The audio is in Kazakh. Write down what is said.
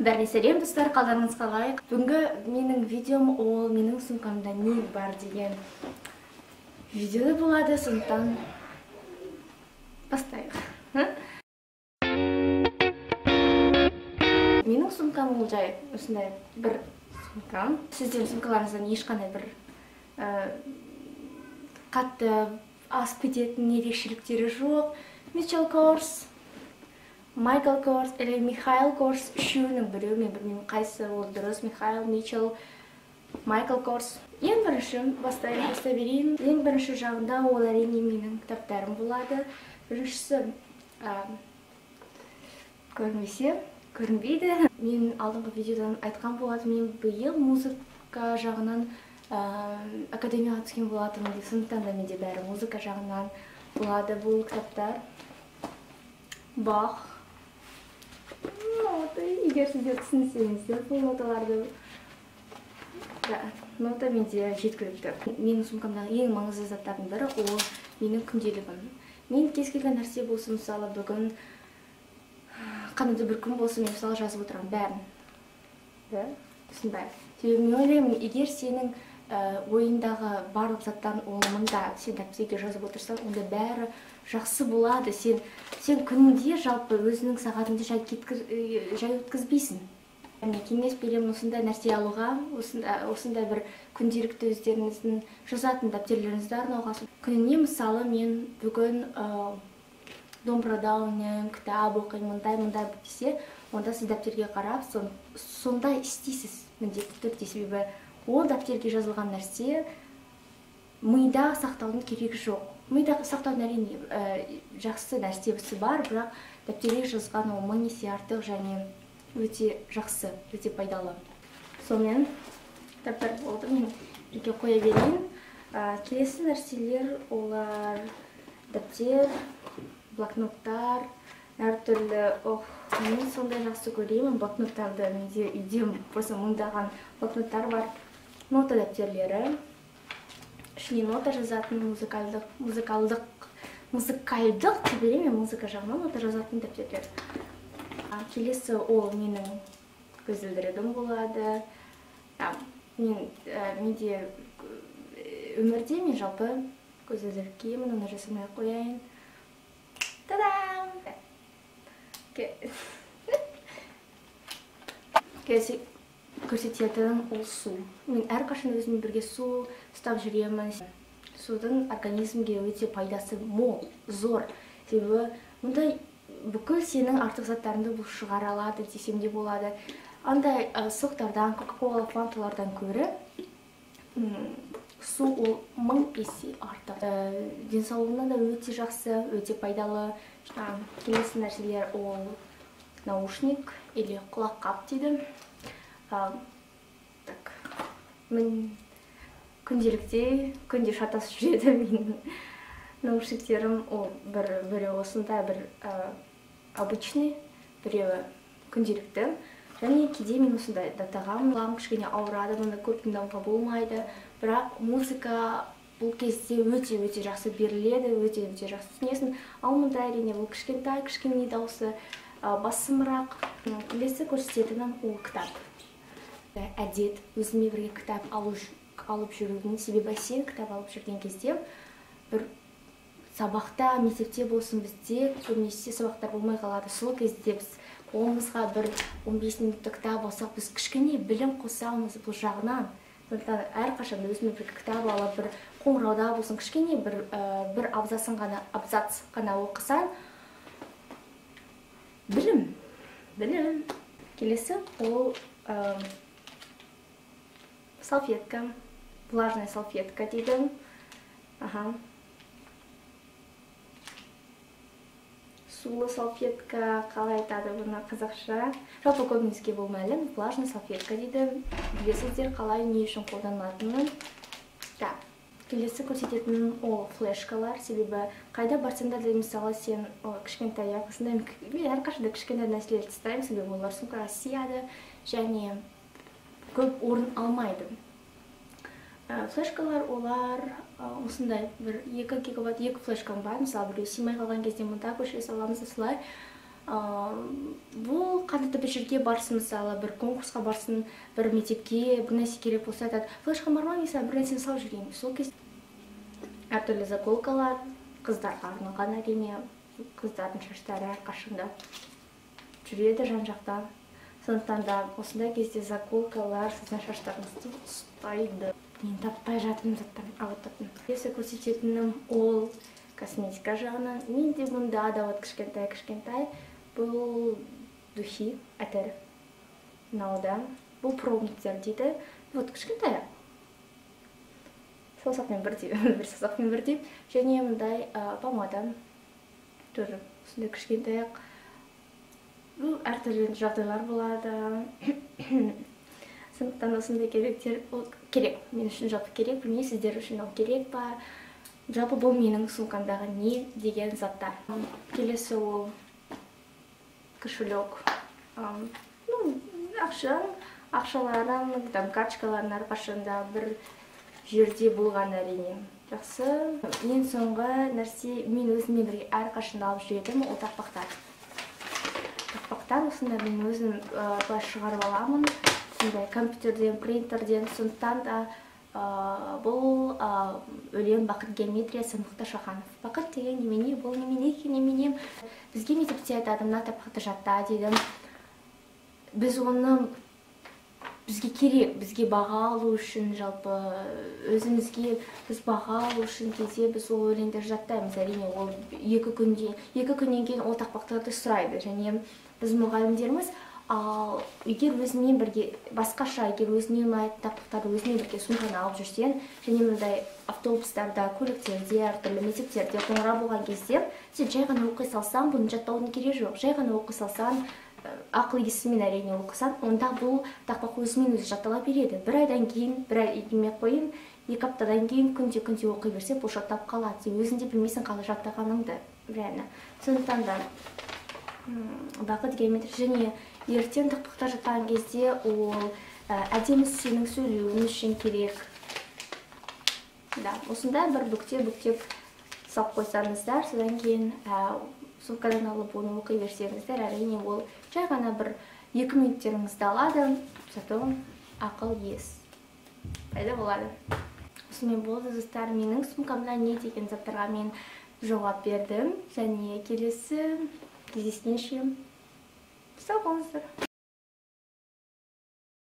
Бәріне сәлем достар, қалдарыңыз қалай? Бүгінгі менің видеом ол менің сумкамда не бар деген видеода болады, сондықтан бастайық. Менің сумкам ол жай осындай бір сумкам. Сізден сумкаларыңыздан ешқандай бір қатты асып кететін ерекшеліктері жоқ. Mitchell Kors, Michael Kors или Михаил Kors үшеуінің біреуі, мен білмеймін қайсы ол дұрыс. Михаил, Mitchell, Michael Kors. Ең бірінші бастай берейін. Ең бірінші жағында ол әрине менің кітаптарым болады. Біріншісі көрінбейді. Мен алдыңғы видеодан айтқан болатым, мен биыл музыка жағынан академияға түскен болатым. Сондықтан да менде бәрі музыка жағынан болады бұл кітаптар. Бах. Нота, егер сіздер түсінсеңіздер, бұл ноталарды. Нота менде жеткілікті. Менің сумкамдағы ең маңызды заттардың бірі ол менің күнделігім. Мен кез келген нәрсе болсын, мысалы бүгін қандай бір күн болсын, мен мысалы жазып отырамын бәрін. Осындай. Себебі мен ойлаймын, егер сенің ойындағы барлық заттарын мында сен дәптерге жазып отырсаң, онда бәрі жақсы болады. Сен күнінде жалпы өзінің сағатыңды жай өткізбейсің. Кеңес беремін осындай нәрсе алуға, осындай бір күнделікті өздеріңіздің жазатын дәптеріңізді арнауға. Күніне мысалы мен бүгін домбырада ойнаймын, кітап оқимын, мындай десе, онда сіз дәптерге қарап, сондай істейсіз міндетті түрде. Себебі ол дәптерге жазылған нәрсе мида сақтаудың керегі жоқ. Мида сақтаудың әрине жақсы нәрсесі бар, бірақ дәптерге жазылған ол мың есе артық және өте жақсы, өте пайдалы. Сонымен кітаптар болды, мен бірге қоя берейін. Келесі нәрселер олар дәптер, блокноттар, әртүрлі. Мен сондай жақсы көремін блокноттарды. Менде үйде просто мыңдаған блокноттар бар. Нота дәптерлері. Ішіне нота жазатын музыкалдық тебереме музыка жағынан нота жазатын дәптерлер. Келесі ол менің көзілдірігім болады. Менде өмірде мен жалпы көзілдірік киемін, оны жасамай қояйын. Та-дам! Келесі көрсететін ол су. Мен әрқашан өзіммен бірге су ұстап жүремін. Судың организмге өте пайдасы мол, зор. Себебі мұндай бүкіл сенің артық заттарыңды бұл шығара алады десем де болады. Андай соқтардан, кока-кола, фанталардан көрі су ол 1000 есе артық. Денсаулығына да өте жақсы, өте пайдалы. Келесі нәрселер ол наушник или құлаққап дейді. Мен күнде шатасып жүреді менің наушниктерім. Біреуі осындай бір обычный, біреуі күнделікті. Және кейде мен осындай датағам. Құлағым кішкене ауырады, мұнда көп тыңдауға болмайды. Бірақ музыка бұл кезде өте жақсы беріледі, өте жақсы түсінесің. Ал мұнда әрине бұл кішкене дауысы басымырақ. Келесі көрсететінім ол кітап. Әдет, өзіме бірге кітап алып жүрудің себебі сен кітап алып жүрген кезде бір сабақта, мектепте болсын, бізде көбінесе сабақтар болмай қалады. Сол кезде біз қолымызға бір 15 минутты кітап алсақ, біз кішкене білім қосамыз бұл жағынан. Әрқашан өзіме бір кітап алып, бір қоңырауда болсын, кішкене бір абзац қана оқысан, білім. Келесі ол салфетка, влажная салфетка дейді. Сулы салфетка, қалай айтады бұны қазақша. Жалпы көбінізге бұл мәлім, влажный салфетка дейді. Білесіздер қалай не үшін қолданылатынын. Келесі көрсететін ол флешкалар. Себебі қайда барсаңдар да мысалы сен кішкентай осындай, мен әрқашанда кішкентай нәрселерді тастаймын, себебі олар сумкаға сыяды және көп орын алмайды. Флешкалар олар осындай бір 2 гигабайт 2 флешкам бар. Мысалы біреу сыймай қалған кезде мұнда көшіре саламыз осылай. Бұл қандайда бір жерге барсын, мысалы бір конкурсқа барсын, бір мектепке бір нәрсе керек болса айтады, флешқа барма, мысалы бір нәрсені салып жүрейін. Сол кезде әртүрлі заколкалар, қыздарға арналған, әрине қыздардың шаштары әрқашанда жүреді жан жақта. Сондықтан да осындай кезде заколкалар сіздің шаштарыңызды ұстайды. Мен таппай жатырмын заттарын ауытатын. Если көрсететінім ол косметика жағынан, менде мұнда да кішкентай бұл духи әтір. Мынауда бұл пробниктер дейді. Кішкентай. Саусақпен бір саусақпен бірдей. Және мұндай помада. Тоже осындай кішкентай. Бұл әртүрлі жағдайлар болады. Сондықтан осындай керек. Мен үшін жалпы керек, білмей сіздер үшін ол керек па. Жалпы бұл менің сумкамдағы не деген заттар. Келесі ол кошелек. Ақшаларым, карточкаларын әрқашанда бір жерде болған әрине. Жақсы. Ең соңғы нәрсе мен өзіммен бірге әрқашанда алып жүретінім ол тақпақтар. Тақпақтан осында мен өзім былай шығарып аламын. Компьютерден, принтерден, сондықтан да бұл өлең бақыт геометрия Сандықты Шаханов. Бақыт деген немене, бұл немене. Бізге мектепте айтады, мына тақпақты жатта дейді. Бізге керек, бізге баға алу үшін, жалпы өзімізге біз баға алу үшін кезде біз ол өлеңдер жаттаймыз. Әрине ол екі күннен кейін ол тақпақтарды сұрайды. Және біз мұғалімдеріміз ал егер өзіңмен бірге басқаша, егер өзіңе ұнайтын тақпақтарды өзіңмен бірге сумканы алып жүрсең, және мұндай автобустарда, көліктерде, әртүрлі мектептерде қоңырау болған кезде, сен жай ғана оқи салсаң, бұны жаттаудың керегі жоқ. Жай ғана оқи салсаң, ақыл есімен әрине оқысаң, онда бұл тақпақ өзімен өзі жаттала береді. Бір айдан кейін, бір ай демей қойын, 2 аптадан кейін күнде оқи берсе, бұл жаттап қалады. Сен өзіңде білмейсің қалай жаттағаныңды. Сондықтан да бақыт геометрия және ертең тақпақта жаттаған кезде ол әдемі сенің сөйлеуің үшін керек. Осында бір бүктеп салып қойсаңыздар, содан кейін сумкадан алып оны оқи берсеңіздер, әрине ол жай ғана бір 2 минуттеріңізді алады, зато ақыл ес пайда болады. Осымен болды достар, менің сумкамда не деген заттарға мен жауап бердім, және келесі кездескенше сау болыңыздар.